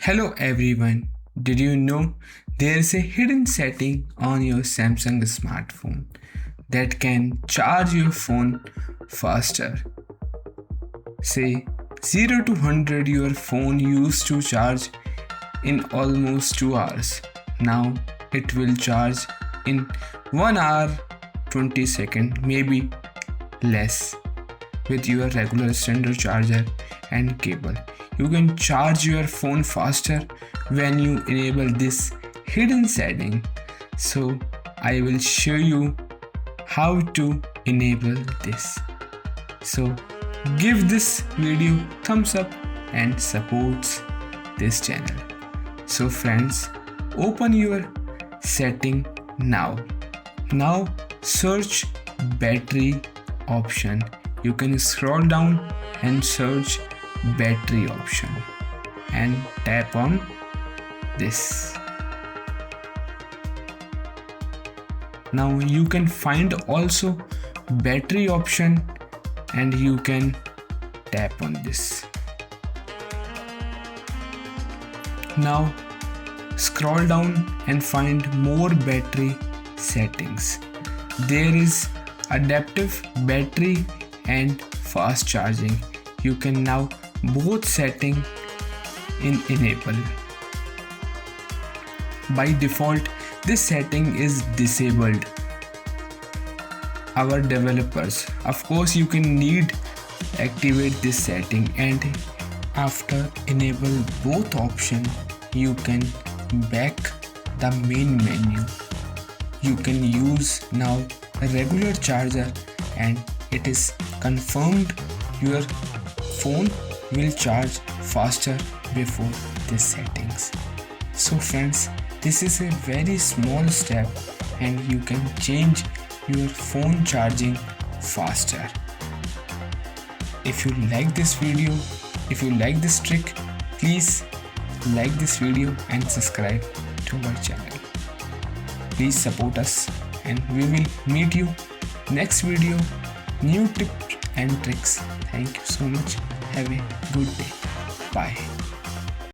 Hello everyone, did you know there's a hidden setting on your Samsung smartphone that can charge your phone faster? Say 0 to 100 your phone used to charge in almost 2 hours. Now it will charge in 1 hour 20 seconds, maybe less, with your regular standard charger and cable. You can charge your phone faster when you enable this hidden setting. So I will show you how to enable this. So give this video thumbs up and supports this channel. So friends, open your setting now. Now search battery option. You can scroll down and search battery option and tap on this. Now you can find also battery option and you can tap on this. Now scroll down and find more battery settings. There is adaptive battery and fast charging. You can now both setting in enable. By default, this setting is disabled. Our developers, of course, you can need activate this setting, and after enable both option, you can back the main menu. You can use now a regular charger, and it is confirmed your phone will charge faster before these settings. So friends, this is a very small step and you can change your phone charging faster. If you like this video, if you like this trick, please like this video and subscribe to our channel. Please support us and we will meet you next video, new tips and tricks. Thank you so much. Have a good day. Bye.